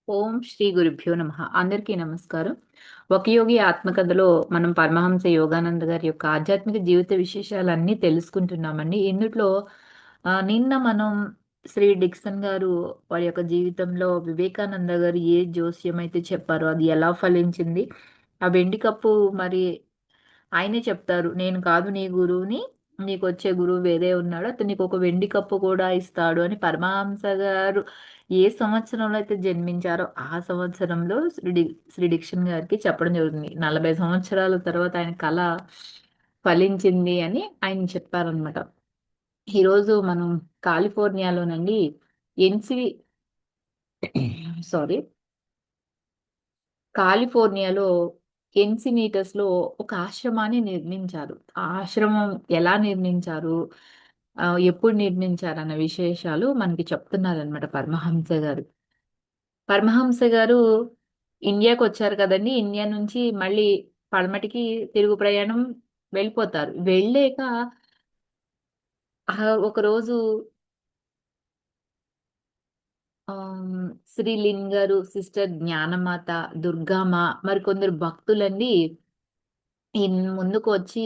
ఓం శ్రీ గురుభ్యో నమః. అందరికీ నమస్కారం. ఒక యోగి ఆత్మకథలో మనం పరమహంస యోగానంద గారి యొక్క ఆధ్యాత్మిక జీవిత విశేషాలన్నీ తెలుసుకుంటున్నామండి. ఇందుట్లో నిన్న మనం శ్రీ డిక్సన్ గారు వారి యొక్క జీవితంలో వివేకానంద గారు ఏ జోస్యం అయితే చెప్పారో అది ఎలా ఫలించింది, ఆ వెండి కప్పు మరి ఆయనే చెప్తారు. నేను కాదు నీ గురువుని. నీకొచ్చే గురువు వేరే ఉన్నాడు. అతను నీకొక వెండి కప్పు కూడా ఇస్తాడు అని పరమహంస గారు ఏ సంవత్సరంలో అయితే జన్మించారో ఆ సంవత్సరంలో శ్రీ డిక్షన్ గారికి చెప్పడం జరుగుతుంది. 40 సంవత్సరాల తర్వాత ఆయన కల ఫలించింది అని ఆయన చెప్పారనమాట. ఈరోజు మనం కాలిఫోర్నియాలోనండి ఎన్‌సి సారీ కాలిఫోర్నియాలో ఎన్సినీటస్‌లో ఒక ఆశ్రమాన్ని నిర్మించారు. ఆ ఆశ్రమం ఎలా నిర్మించారు? ఎప్పుడు నిర్మించారన్న విశేషాలు మనకి చెప్తున్నారనమాట పరమహంస గారు. పరమహంస గారు ఇండియాకొచ్చారు కదండీ! ఇండియా నుంచి మళ్ళీ పడమటికి తిరుగు ప్రయాణం వెళ్ళిపోతారు. వెళ్ళాక ఒకరోజు శ్రీ లిన్ గారు, సిస్టర్ జ్ఞానమాత, దుర్గామ మరికొందరు భక్తులండి ముందుకు వచ్చి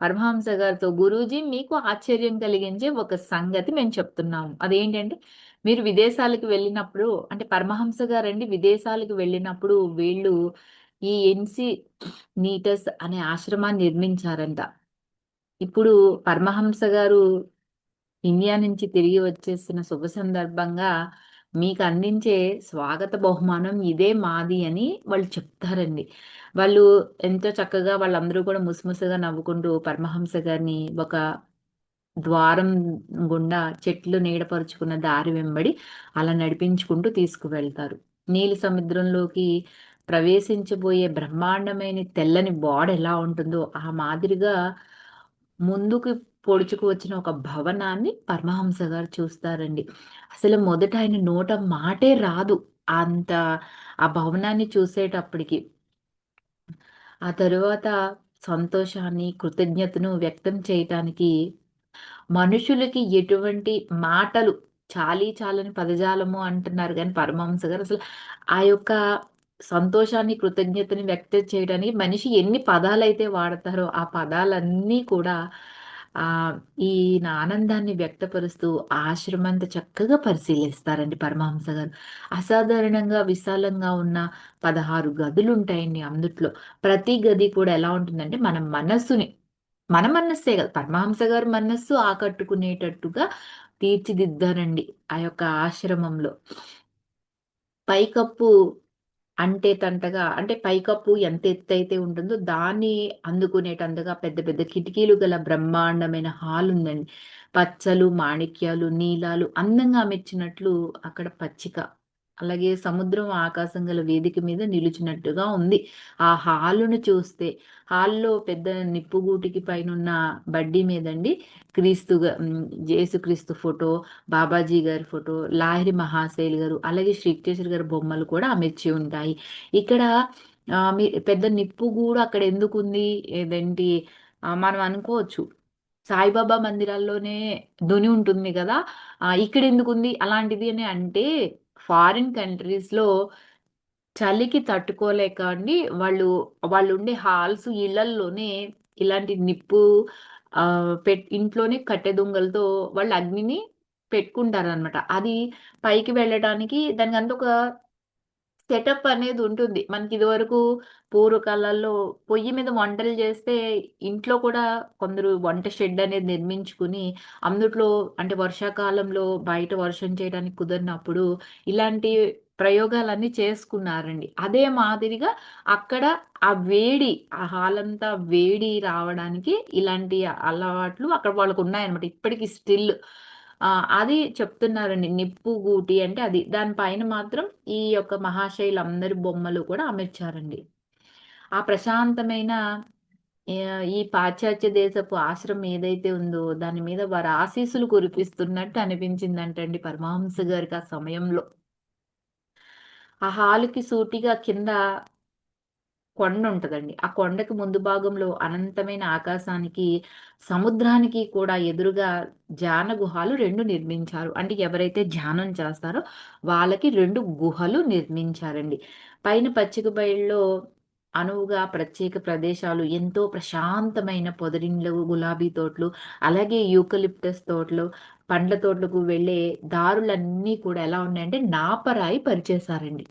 పరమహంస గారితో గురూజీ మీకు ఆశ్చర్యం కలిగించే ఒక సంగతి మేము చెప్తున్నాము. అదేంటంటే మీరు విదేశాలకు వెళ్ళినప్పుడు అంటే పరమహంస గారండి విదేశాలకు వెళ్ళినప్పుడు వీళ్ళు ఈ ఎన్‌సి నీటస్ అనే ఆశ్రమాన్ని నిర్మించారంట. ఇప్పుడు పరమహంస గారు ఇండియా నుంచి తిరిగి వచ్చేసిన శుభ సందర్భంగా మీకు అందించే స్వాగత బహుమానం ఇదే మాది అని వాళ్ళు చెప్తారండి. వాళ్ళు ఎంతో చక్కగా వాళ్ళందరూ కూడా ముసిముసిగా నవ్వుకుంటూ పరమహంస గారిని ఒక ద్వారం గుండా చెట్లు నీడపరుచుకున్న దారి వెంబడి అలా నడిపించుకుంటూ తీసుకువెళ్తారు. నీలి సముద్రంలోకి ప్రవేశించబోయే బ్రహ్మాండమైన తెల్లని ఓడ ఎలా ఉంటుందో ఆ మాదిరిగా ముందుకు పొడుచుకు వచ్చిన ఒక భవనాన్ని పరమహంస గారు చూస్తారండి. అసలు మొదట ఆయన నోట మాటే రాదు. అంత ఆ భవనాన్ని చూసేటప్పటికి. ఆ తరువాత సంతోషాన్ని, కృతజ్ఞతను వ్యక్తం చేయటానికి మనుషులకి ఎటువంటి మాటలు చాలీ చాలని పదజాలము అంటున్నారు గానీ పరమహంస గారు అసలు ఆ యొక్క సంతోషాన్ని, కృతజ్ఞతని వ్యక్తం చేయడానికి మనిషి ఎన్ని పదాలైతే వాడతారో ఆ పదాలన్నీ కూడా ఆహ్, ఈయన ఆనందాన్ని వ్యక్తపరుస్తూ ఆ ఆశ్రమంతా చక్కగా పరిశీలిస్తారండి పరమహంస గారు. అసాధారణంగా విశాలంగా ఉన్న 16 గదులుంటాయండి అందుట్లో. ప్రతి గది కూడా ఎలా ఉంటుందంటే మన మనస్సే కాదు. పరమహంస గారి మనస్సు ఆకట్టుకునేటట్టుగా తీర్చిదిద్దారండి ఆ యొక్క ఆశ్రమంలో. పైకప్పు అంటే తంటగా అంటే పైకప్పు ఎంత ఎత్తయితే ఉంటుందో దాన్ని అందుకునేటంతగా పెద్ద పెద్ద కిటికీలు గల బ్రహ్మాండమైన హాల్ ఉందండి. పచ్చలు, మాణిక్యాలు, నీలాలు అందంగా అమర్చినట్లు అక్కడ పచ్చిక. అలాగే సముద్రం, ఆకాశం గల వేదిక మీద నిలిచినట్టుగా ఉంది. ఆ హాలును చూస్తే హాల్‌లో పెద్ద నిప్పుగూటికి పైనున్న బడ్డీ మీదండి యేసుక్రీస్తు ఫోటో, బాబాజీ గారి ఫోటో, లాహిరి మహాశైల్ గారు, అలాగే శ్రీకేశ్వర గారి బొమ్మలు కూడా అమర్చి ఉంటాయి. ఇక్కడ పెద్ద నిప్పు గూడు అక్కడెందుకుంది? ఏదేంటి మనం అనుకోవచ్చు. సాయిబాబా మందిరాల్లోనే దుని ఉంటుంది గదా! ఇక్కడెందుకుంది అలాంటిది అని అంటే, ఫారిన్ కంట్రీస్‌లో చలికి తట్టుకోలేక అండి వాళ్ళుండే హాల్స్ ఇళ్లల్లోనే ఇలాంటి నిప్పు ఇంట్లోనే కట్టె దొంగలతో వాళ్ళు అగ్నిని పెట్టుకుంటారనమాట. అది పైకి వెళ్ళటానికి దానికంతా ఒక సెటప్ అనేదుంటుంది. మనకిదివరకు పూర్వకాలాల్లో పొయ్యి మీద వంటలు చేస్తే, ఇంట్లో కూడా కొందరు వంట షెడ్ అనేది నిర్మించుకుని, అందుట్లో అంటే వర్షాకాలంలో బయట వర్షం చేయడానికి కుదరనప్పుడు, ఇలాంటి ప్రయోగాలన్నీ చేసుకున్నారండి. అదే మాదిరిగా అక్కడ ఆ వేడి, ఆ హాలంతా వేడి రావడానికి ఇలాంటి అలవాట్లు అక్కడ వాళ్ళకున్నాయన్నమాట. ఇప్పటికి స్టిల్. అది చెప్తున్నారండి. నిప్పు గూటి అంటే అది. దాని పైన మాత్రం ఈ యొక్క మహాశయులందరి బొమ్మలు కూడా అమర్చారండి. ఆ ప్రశాంతమైన ఈ పాశ్చాత్య దేశపు ఆశ్రమం ఏదైతే ఉందో దాని మీద వారి ఆశీస్సులు కురిపిస్తున్నట్టు అనిపించిందంటండి పరమహంస గారికి ఆ సమయంలో. ఆ హాలుకి సూటిగా కింద కొండుంటదండి. ఆ కొండకి ముందు భాగంలో అనంతమైన ఆకాశానికి, సముద్రానికి కూడా ఎదురుగా ధ్యాన గుహాలు 2 నిర్మించారు. అంటే ఎవరైతే ధ్యానం చేస్తారో వాళ్ళకి 2 గుహలు నిర్మించారండి. పైన పచ్చిక బయల్లో అనువుగా ప్రత్యేక ప్రదేశాలు, ఎంతో ప్రశాంతమైన పొదరిండ్లు, గులాబీ తోటలు, అలాగే యూకలిప్టస్ తోటలు, పండ్ల తోటలకు వెళ్ళే దారులన్నీ కూడా ఎలా ఉన్నాయంటే నాపరాయి పరిచేశారండి.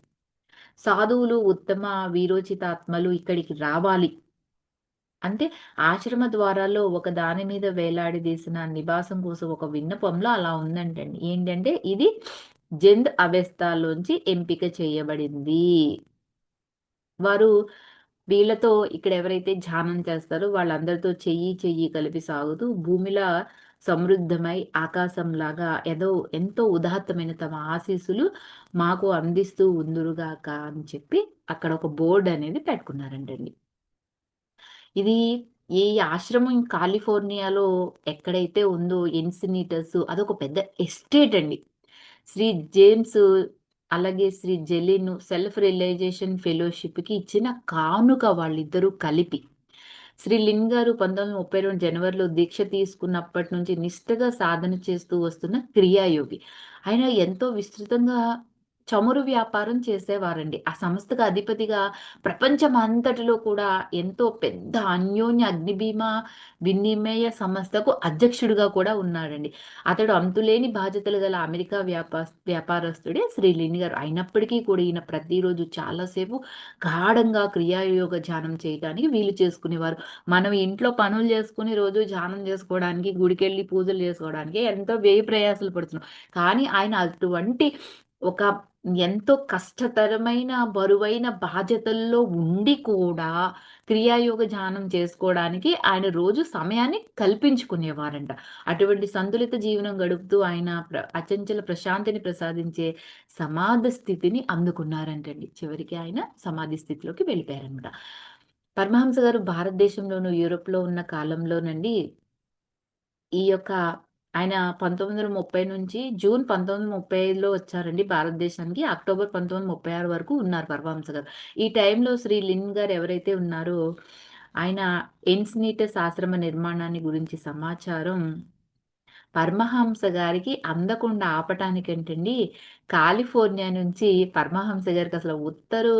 సాధువులు, ఉత్తమ వీరోచితాత్మలు ఇక్కడికి రావాలి. అంటే ఆశ్రమ ద్వారాల్లో ఒక దాని మీద వేలాడదీసిన నివాసం కోసం ఒక విన్నపంలో అలా ఉందంటండి. ఏంటంటే ఇది జంద్ అవెస్తాలోంచి ఎంపిక చేయబడింది. వారు వీళ్ళతో ఇక్కడ ఎవరైతే ధ్యానం చేస్తారో వాళ్ళందరితో చెయ్యి కలిపి సాగుతూ భూమిలా సమృద్ధమై ఆకాశంలాగా ఎంతో ఉదాత్తమైన తమ ఆశీస్సులు మాకు అందిస్తూ ఉందురుగాక అని చెప్పి అక్కడ ఒక బోర్డ్ అనేది పెట్టుకున్నారంటండి. ఇది ఈ ఆశ్రమం కాలిఫోర్నియాలో ఎక్కడైతే ఉందో ఎన్సినీటస్ అదొక పెద్ద ఎస్టేట్ అండి. శ్రీ జేమ్స్ అలాగే శ్రీ జెలిన్ సెల్ఫ్ రియలైజేషన్ ఫెలోషిప్‌కి ఇచ్చిన కానుక వాళ్ళిద్దరూ కలిపి. శ్రీ లిన్ గారు 1932 జనవరిలో దీక్ష తీసుకున్నప్పటి నుంచి నిష్టగా సాధన చేస్తూ వస్తున్న క్రియాయోగి. ఆయన ఎంతో విస్తృతంగా చమురు వ్యాపారం చేసేవారండి. ఆ సంస్థకు అధిపతిగా ప్రపంచం అంతటిలో కూడా ఎంతో పెద్ద అన్యోన్య అగ్నిభీమ వినిమయ సంస్థకు అధ్యక్షుడిగా కూడా ఉన్నాడండి. అతడు అంతులేని బాధ్యతలు గల అమెరికా వ్యాపారస్తుడే శ్రీ లిన్ గారు. అయినప్పటికీ కూడా ఈయన ప్రతిరోజు చాలా సేపు గాఢంగా క్రియాయోగ ధ్యానం చేయటానికి వీలు చేసుకునేవారు. మనం ఇంట్లో పనులు చేసుకొని రోజు ధ్యానం చేసుకోవడానికి, గుడికెళ్ళి పూజలు చేసుకోవడానికి ఎంతో వ్యయ ప్రయాసలు పడుతున్నాం. కానీ ఆయన అటువంటి ఒక ఎంతో కష్టతరమైన, బరువైన బాధ్యతల్లో ఉండి కూడా క్రియాయోగ ధ్యానం చేసుకోవడానికి ఆయన రోజు సమయాన్ని కల్పించుకునేవారంట. అటువంటి సంతులిత జీవనం గడుపుతూ ఆయన అచంచల ప్రశాంతిని ప్రసాదించే సమాధి స్థితిని అందుకున్నారంటండి. చివరికి ఆయన సమాధి స్థితిలోకి వెళ్ళిపోయారనమాట. పరమహంస గారు భారతదేశంలోను, యూరోప్‌లో ఉన్న కాలంలోనండి ఈ యొక్క ఆయన 1930 నుంచి జూన్ 1935లో వచ్చారండి భారతదేశానికి. అక్టోబర్ 1936 వరకు ఉన్నారు పరమహంస గారు. ఈ టైంలో శ్రీ లిన్ గారు ఎవరైతే ఉన్నారో, ఆయన ఎన్సినీటస్ ఆశ్రమ నిర్మాణాన్ని గురించి సమాచారం పరమహంస గారికి అందకుండా ఆపటానికంటండి, కాలిఫోర్నియా నుంచి పరమహంస గారికసలు ఉత్తరు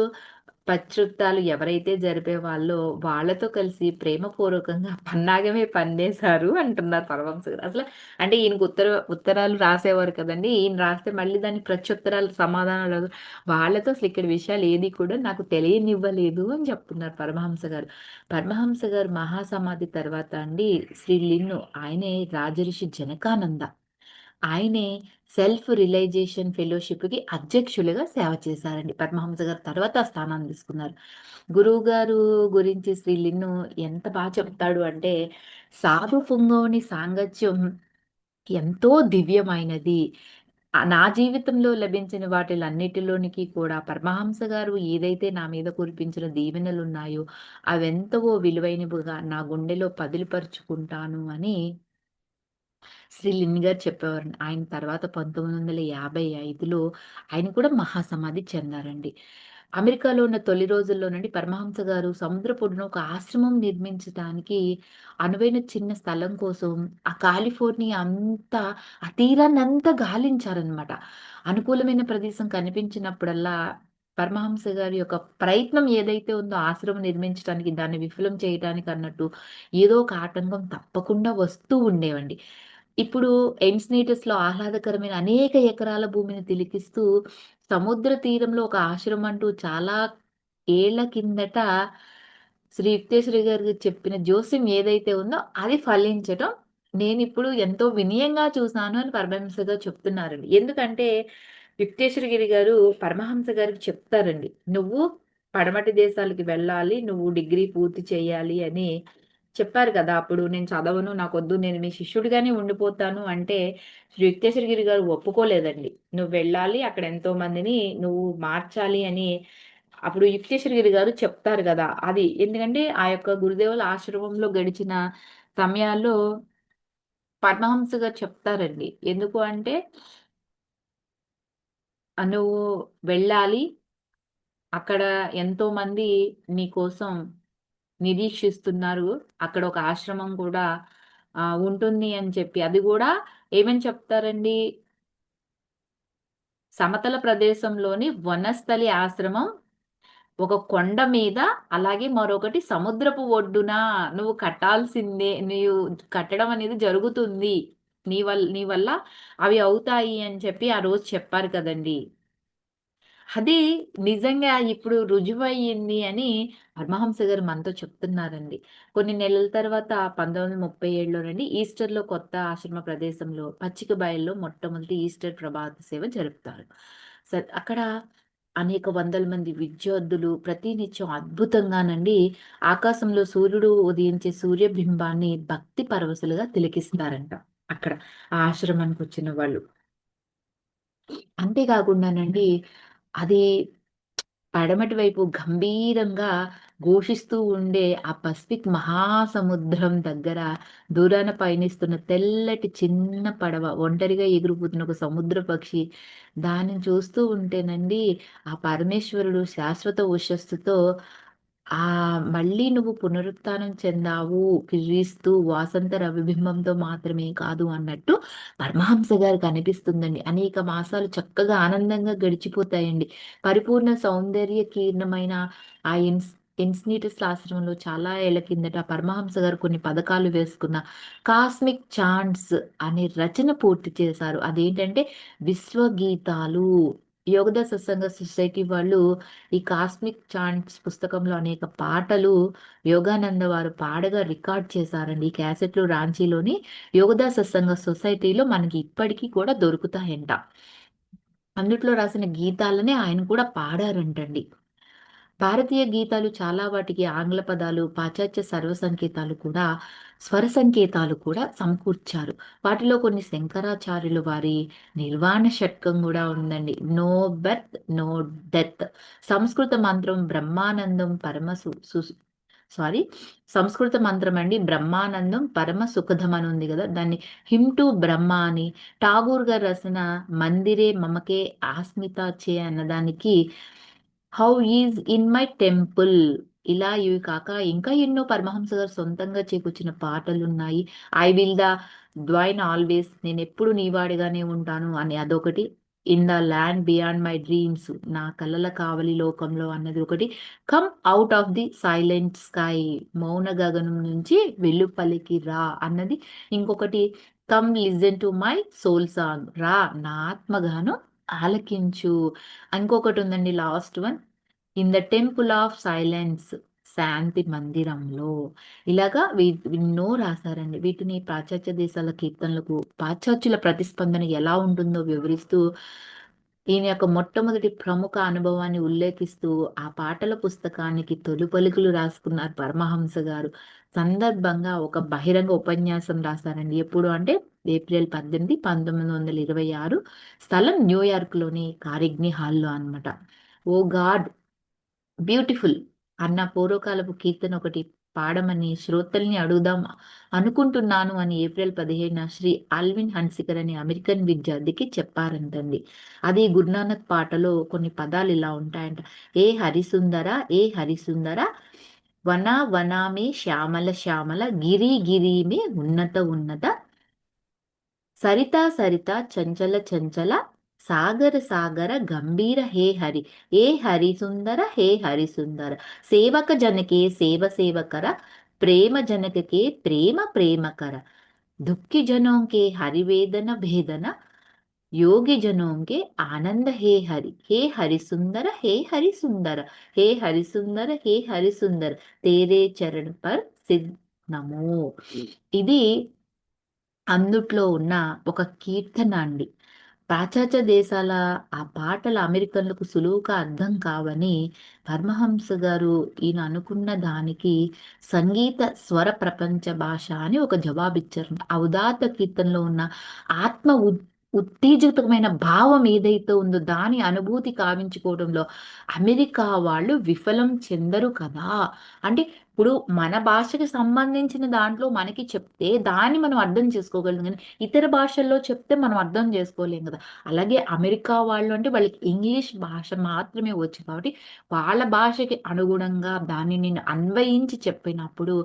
పత్రికలు ఎవరైతే జరిపేవాళ్ళో వాళ్ళతో కలిసి ప్రేమపూర్వకంగా పన్నాగమే పన్నేశారు అంటున్నారు పరమహంస గారు. అంటే ఈయనకు ఉత్తరాలు రాసేవారు కదండీ! ఈయన రాస్తే మళ్ళీ దానికి ప్రత్యుత్తరాలు సమాధానాలు వాళ్ళతో అసలు ఇక్కడ విషయాలు ఏది కూడా నాకు తెలియనివ్వలేదు అని చెప్తున్నారు పరమహంస గారు. పరమహంస గారు మహాసమాధి తర్వాత అండి శ్రీ లిన్ను ఆయనే రాజర్షి జనకానంద. ఆయనే సెల్ఫ్ రియలైజేషన్ ఫెలోషిప్‌కి అధ్యక్షులుగా సేవ చేశారండి. పరమహంస గారు తర్వాత ఆ స్థానాన్ని తీసుకున్నారు. గురువుగారు గురించి శ్రీ లిన్ను ఎంత చెప్తాడు అంటే, సాధు పుంగవుని సాంగత్యం ఎంతో దివ్యమైనది. నా జీవితంలో లభించిన వాటిలన్నిటిలోనికి కూడా పరమహంస గారు ఏదైతే నా మీద కురిపించిన దీవెనలున్నాయో, అవెంతవో విలువైనవిగా నా గుండెలో పదిలపరుచుకుంటాను అని శ్రీ లిన్ గారు చెప్పేవారండి. ఆయన తర్వాత 1955లో ఆయన కూడా మహాసమాధి చెందారండి. అమెరికాలో ఉన్న తొలి రోజుల్లోనండి పరమహంస గారు సముద్రపొడ్డున ఒక ఆశ్రమం నిర్మించటానికి అనువైన చిన్న స్థలం కోసం ఆ కాలిఫోర్నియా అంతా ఆ తీరాన్నంతా గాలించారనమాట. అనుకూలమైన ప్రదేశం కనిపించినప్పుడల్లా పరమహంస గారి యొక్క ప్రయత్నం ఏదైతే ఉందో ఆశ్రమం నిర్మించటానికి, దాన్ని విఫలం చేయటానికి అన్నట్టు ఏదో ఒక ఆటంకం తప్పకుండా వస్తూ ఉండేవండి. ఇప్పుడు ఎన్సినీటస్‌లో ఆహ్లాదకరమైన అనేక ఎకరాల భూమిని తిలకిస్తూ, సముద్ర తీరంలో ఒక ఆశ్రమం అంటూ చాలా ఏళ్ల కిందట శ్రీ యుక్తేశ్వరి గారు చెప్పిన జోస్యం ఏదైతే ఉందో అది ఫలించటం నేనిప్పుడు ఎంతో వినయంగా చూసాను అని పరమహంస గారు చెప్తున్నారండి. ఎందుకంటే యుక్తేశ్వరగిరి గారు పరమహంస గారికి చెప్తారండి. "నువ్వు పడమటి దేశాలకు వెళ్ళాలి. నువ్వు డిగ్రీ పూర్తి చేయాలి" అని చెప్పారు కదా! అప్పుడు నేను చదవను, నాకొద్దు, నేను మీ శిష్యుడిగానే ఉండిపోతాను అంటే, శ్రీ యుక్తేశ్వరగిరి గారు ఒప్పుకోలేదండి. "నువ్వు వెళ్ళాలి, అక్కడ ఎంతో మందిని నువ్వు మార్చాలి" అని అప్పుడు యుక్తేశ్వరగిరి గారు చెప్తారు గదా! అది. ఎందుకంటే, ఆ యొక్క గురుదేవుల ఆశ్రమంలో గడిచిన సమయాల్లో పరమహంస గారు చెప్తారండి. ఎందుకు అంటే, "నువ్వు వెళ్ళాలి" అక్కడ ఎంతోమంది నీకోసం నిరీక్షిస్తున్నారు. అక్కడ ఒక ఆశ్రమం కూడా ఉంటుంది అని చెప్పి. అది గూడా ఏమని చెప్తారండి, సమతల ప్రదేశంలోని వనస్థలి ఆశ్రమం ఒక కొండ మీద, అలాగే మరొకటి సముద్రపు ఒడ్డున నువ్వు కట్టాల్సిందే. నీవు కట్టడం అనేది జరుగుతుంది. నీ వల్ల అవి అవుతాయి అని చెప్పి ఆ రోజు చెప్పారు కదండీ! అది నిజంగా ఇప్పుడు రుజువయ్యింది అని పరమహంస గారు మనతో చెప్తున్నారండి. కొన్ని నెలల తర్వాత 1937లోనండి ఈస్టర్‌లో కొత్త ఆశ్రమ ప్రదేశంలో పచ్చిక బయల్లో మొట్టమొదటి ఈస్టర్ ప్రభాత సేవ జరుపుతారు. అక్కడ అనేక వందల మంది విద్యార్థులు ప్రతినిత్యం అద్భుతంగానండి ఆకాశంలో సూర్యుడు ఉదయించే సూర్యబింబాన్ని భక్తి పరవశులుగా తిలకిస్తారంట అక్కడ ఆ ఆశ్రమానికొచ్చిన వాళ్ళు. అంతే కాకుండానండి అది పడమటి వైపు గంభీరంగా ఘోషిస్తూ ఉండే ఆ పసిఫిక్ మహాసముద్రం దగ్గర దూరాన పయనిస్తున్న తెల్లటి చిన్న పడవ, ఒంటరిగా ఎగిరిపోతున్న ఒక సముద్ర పక్షి. దానిని చూస్తూ ఉంటేనండి, ఆ పరమేశ్వరుడు శాశ్వత ఉషస్సుతో మళ్ళీ నువ్వు పునరుత్థానం చెందావు క్రీస్తు వాసంత రవిబింబంతో మాత్రమే కాదు అన్నట్టు పరమహంస గారికి అనిపిస్తుందండి. అనేక మాసాలు చక్కగా ఆనందంగా గడిచిపోతాయండి. పరిపూర్ణ సౌందర్య కీర్ణమైన ఆ ఎన్స్‌నీటస్ ఆశ్రమంలో చాలా ఏళ్ల కిందట పరమహంస గారు కొన్ని పథకాలు వేసుకున్న 'కాస్మిక్ చాంట్స్' అనే రచన పూర్తి చేశారు. అదేంటంటే విశ్వగీతాలు. యోగద సత్సంగ సొసైటీ వాళ్ళు ఈ 'కాస్మిక్ చాంట్స్' పుస్తకంలో అనేక పాటలు యోగానంద వారు పాడగా రికార్డ్ చేశారండి. ఈ క్యాసెట్లు రాంచీలోని యోగద సత్సంగ సొసైటీలో మనకి ఇప్పటికి కూడా దొరుకుతాయంట. అందుట్లో రాసిన గీతాలనే ఆయన కూడా పాడారంటండి. భారతీయ గీతాలు చాలా వాటికి ఆంగ్ల పదాలు, పాశ్చాత్య సర్వ సంకేతాలు కూడా స్వర సంకేతాలు కూడా సమకూర్చారు. వాటిలో కొన్ని శంకరాచార్యులు వారి నిర్వాణ షట్కం గూడా ఉందండి. No birth, no death. సంస్కృత మంత్రం బ్రహ్మానందం పరమ సు సు సారీ సంస్కృత మంత్రం అండి బ్రహ్మానందం పరమ సుఖదం అని ఉంది గదా! దాన్ని హిమ్ టు బ్రహ్మ అని ఠాగూర్ గారు రాసిన మందిరే మమకే ఆస్మిత చే అన్నదానికి how is in my temple. ఇలా ఇవి కాక ఇంకా ఎన్నో పరమహంస గారు సొంతంగా చేకూర్చిన పాటలున్నాయి. I will the divine always నేనెప్పుడు నీ వాడిగానే ఉంటాను అని అదొకటి. In the land beyond my dreams నా కలల కావలి లోకంలో అన్నది ఒకటి. Come out of the silent sky మౌన గగనం నుంచి వెలుపలికి రా అన్నది ఇంకొకటి. Come listen to my soul song రా నా ఆత్మగానం ఆలకించు. ఇంకొకటి ఉందండి last one. In the temple of silence శాంతి మందిరంలో. ఇలాగా ఎన్నో రాశారండి. వీటిని పాశ్చాత్య దేశాల కీర్తనలకు పాశ్చాత్యుల ప్రతిస్పందన ఎలా ఉంటుందో వివరిస్తూ ఈయన యొక్క మొట్టమొదటి ప్రముఖ అనుభవాన్ని ఉల్లేఖిస్తూ ఆ పాటల పుస్తకానికి తొలి పలుకులు రాసుకున్నారు పరమహంస గారు. సందర్భంగా ఒక బహిరంగ ఉపన్యాసం రాశారండి. ఎప్పుడు అంటే ఏప్రిల్ 18, 1926. స్థలం న్యూయార్క్‌లోని కారిగ్నీ హాల్‌లో అన్నమాట. ఓ గాడ్ బ్యూటిఫుల్ అన్న పూర్వకాలపు కీర్తన ఒకటి పాడమని శ్రోతల్ని అడుగుదాం అనుకుంటున్నాను అని ఏప్రిల్ 15న శ్రీ ఆల్విన్ హన్సికర్ అనే అమెరికన్ విద్యార్థికి చెప్పారంటండి. అది గురునానక్ పాటలో కొన్ని పదాలు ఇలా ఉంటాయంట. ఏ హరిసుందర ఏ హరిసుందర వన వనామే శ్యామల శ్యామల గిరి గిరి మే ఉన్నత ఉన్నత సరిత సరిత చంచల చంచల సాగర సాగర గంభీర హే హరి ఏ హరి సుందర హే హరి సుందర సేవక జనకే సేవ సేవకర ప్రేమ జనకకే ప్రేమ ప్రేమకర దుఃఖి జనోంకే హరివేదన భేదన योगी जनों के आनंद हे हरि सुंदर हे हरि सुंदर हे हरि सुंदर हे हरि सुंदर तेरे चरण पर सिद्ध नमो. ఇది అందుట్లో ఉన్న ఒక కీర్తన అండి. పాశ్చాత్య దేశాల ఆ పాటలు అమెరికన్లకు సులువుగా అర్థం కావని పరమహంస గారు ఈయన అనుకున్న దానికి సంగీత స్వర ప్రపంచ భాష అని ఒక జవాబిచ్చారు. ఆ ఉదాత్త కీర్తనలో ఉన్న ఆత్మ ఉత్తేజితమైన భావం ఏదైతే ఉందో దాని అనుభూతి కావించుకోవడంలో అమెరికా వాళ్ళు విఫలం చెందరు కదా! అంటే ఇప్పుడు మన భాషకి సంబంధించిన దాంట్లో మనకి చెప్తే దాన్ని మనం అర్థం చేసుకోగలం కానీ ఇతర భాషల్లో చెప్తే మనం అర్థం చేసుకోలేం కదా. అలాగే అమెరికా వాళ్ళు అంటే వాళ్ళకి ఇంగ్లీష్ భాష మాత్రమే వచ్చు కాబట్టి వాళ్ళ భాషకి అనుగుణంగా దాన్ని నేను అన్వయించి చెప్పినప్పుడు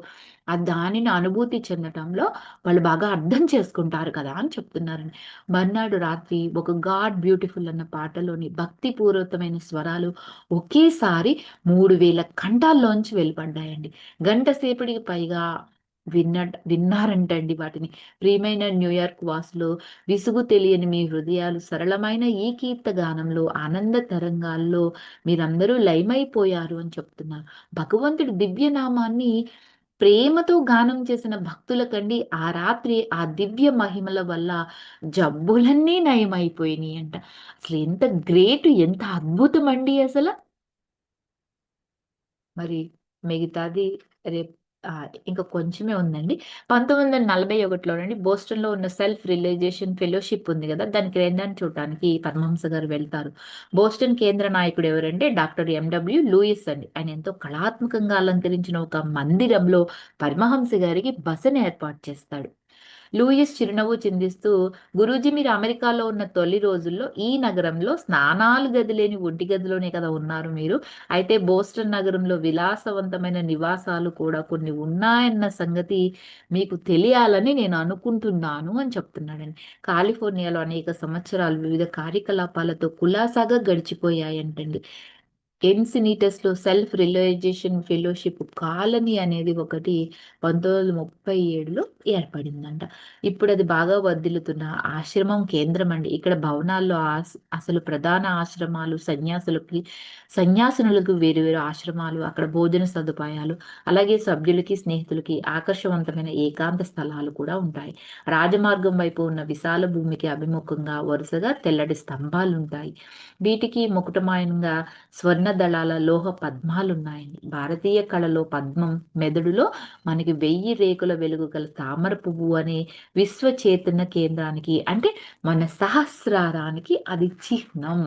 ఆ దానిని అనుభూతి చెందటంలో వాళ్ళు బాగా అర్థం చేసుకుంటారు కదా అని చెప్తున్నారండి. మర్నాడు రాత్రి ఒక గాడ్ బ్యూటిఫుల్ అన్న పాటలోని భక్తిపూర్వకమైన స్వరాలు ఒకేసారి 3000 కంఠాల్లోంచి వెలువడ్డాయండి. గంట సేపటికి పైగా విన్నారంటండి వాటిని. ప్రియమైన న్యూయార్క్ వాసులు, విసుగు తెలియని మీ హృదయాలు సరళమైన ఈ కీర్తగానంలో ఆనంద తరంగాల్లో మీరందరూ లయమైపోయారు అని చెప్తున్నారు. భగవంతుడి దివ్యనామాన్ని ప్రేమతో గానం చేసిన భక్తులకండి ఆ రాత్రి ఆ దివ్య మహిమల వల్ల జబ్బులన్నీ నయమైపోయినాయి అంట. అసలు ఎంత గ్రేట్, ఎంత అద్భుతం అండి అసలు. మరి మిగతాది రేపు ఇంకా కొంచెమే ఉందండి. 1941లోనండి బోస్టన్‌లో ఉన్న సెల్ఫ్ రియలైజేషన్ ఫెలోషిప్ ఉంది గదా! దాని కేంద్రాన్ని చూడటానికి పరమహంస గారు వెళ్తారు. బోస్టన్ కేంద్ర నాయకుడు ఎవరంటే డాక్టర్ ఎండబ్ల్యూ లూయిస్ అండి. ఆయన ఎంతో కళాత్మకంగా అలంకరించిన ఒక మందిరంలో పరమహంస గారికి బసని ఏర్పాటు చేస్తాడు. లూయిస్ చిరునవ్వు చిందిస్తూ, గురూజీ మీరు అమెరికాలో ఉన్న తొలి రోజుల్లో ఈ నగరంలో స్నానాలు గది లేని ఒంటి గదిలోనే కదా ఉన్నారు మీరు. అయితే బోస్టన్ నగరంలో విలాసవంతమైన నివాసాలు కూడా కొన్ని ఉన్నాయన్న సంగతి మీకు తెలియాలని నేను అనుకుంటున్నాను అని చెప్తున్నాడండి. కాలిఫోర్నియాలో అనేక సంవత్సరాలు వివిధ కార్యకలాపాలతో కులాసాగా గడిచిపోయాయంటండి. ఎన్సినీటస్‌లో సెల్ఫ్ రియలైజేషన్ ఫెలోషిప్ కాలనీ అనేది ఒకటి 1937లో ఏర్పడిందంట. ఇప్పుడది బాగా వర్ధిల్లుతున్న ఆశ్రమం కేంద్రమండి. ఇక్కడ భవనాల్లో అసలు ప్రధాన ఆశ్రమాలు సన్యాసినులకు వేరు వేరు ఆశ్రమాలు, అక్కడ భోజన సదుపాయాలు, అలాగే సభ్యులకి, స్నేహితులకి ఆకర్షవంతమైన ఏకాంత స్థలాలు కూడా ఉంటాయి. రాజమార్గం వైపు ఉన్న విశాల భూమికి అభిముఖంగా వరుసగా తెల్లటి స్తంభాలుంటాయి. వీటికి ముకుటమాయంగా స్వర్ణ దళాల లోహ పద్మాలున్నాయండి. భారతీయ కళలో పద్మం మెదడులో మనకి 1000 రేకుల వెలుగు గల తామర పువ్వు అనే విశ్వ చైతన్య కేంద్రానికి అంటే మన సహస్రారానికి అది చిహ్నం.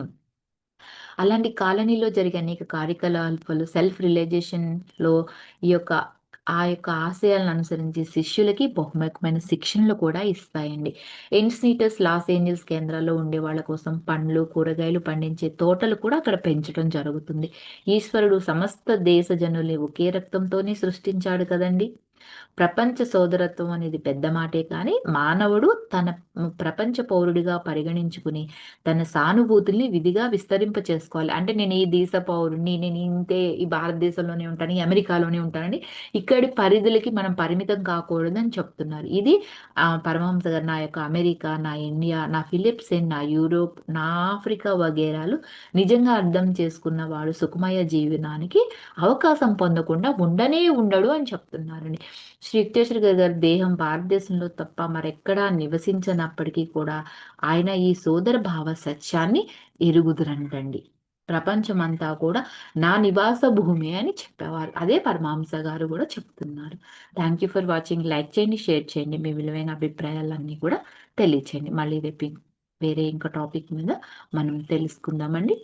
అలాంటి కాలనీలో జరిగే అనేక కార్యకలాపాలు సెల్ఫ్ రియలైజేషన్‌లో ఈ యొక్క ఆ యొక్క ఆశయాలను అనుసరించి శిష్యులకి బహుముఖమైన శిక్షణలు కూడా ఇస్తాయండి. ఎన్‌స్నీటస్ లాస్ ఏంజెల్స్ కేంద్రాల్లో ఉండే వాళ్ళ కోసం పండ్లు, కూరగాయలు పండించే తోటలు కూడా అక్కడ పెంచడం జరుగుతుంది. ఈశ్వరుడు సమస్త దేశ జనుల్ని ఒకే రక్తంతోనే సృష్టించాడు కదండీ! ప్రపంచ సోదరత్వం అనేది పెద్ద మాటే కానీ మానవుడు తన ప్రపంచ పౌరుడిగా పరిగణించుకుని తన సానుభూతుల్ని విధిగా విస్తరింప చేసుకోవాలి. అంటే నేను ఈ దేశ పౌరుడిని, నేను ఇంతే ఈ భారతదేశంలోనే ఉంటాను, ఈ అమెరికాలోనే ఉంటానని ఇక్కడి పరిధులకి మనం పరిమితం కాకూడదని చెప్తున్నారు. ఇది పరమహంస గారు నా యొక్క అమెరికా, నా ఇండియా, నా ఫిలిప్సేన్, నా యూరోప్, నా ఆఫ్రికా వగైరాలు నిజంగా అర్థం చేసుకున్న వాడు సుఖమయ జీవనానికి అవకాశం పొందకుండా ఉండనే ఉండడు అని చెప్తున్నారండి. శ్రీ యుక్తేశ్వర గారి దేహం భారతదేశంలో తప్ప మరెక్కడా నివసించనప్పటికీ కూడా ఆయన ఈ సోదర భావ సత్యాన్ని ఎరుగుదురంటండి. ప్రపంచమంతా కూడా నా నివాస భూమి అని చెప్పేవారు. అదే పరమహంస గారు కూడా చెప్తున్నారు. Thank you for watching. Like చేయండి, షేర్ చేయండి. మీ విలువైన అభిప్రాయాలన్నీ కూడా తెలియచేయండి. మళ్ళీ రేపు వేరే ఇంకో టాపిక్ మీద మనం తెలుసుకుందామండి.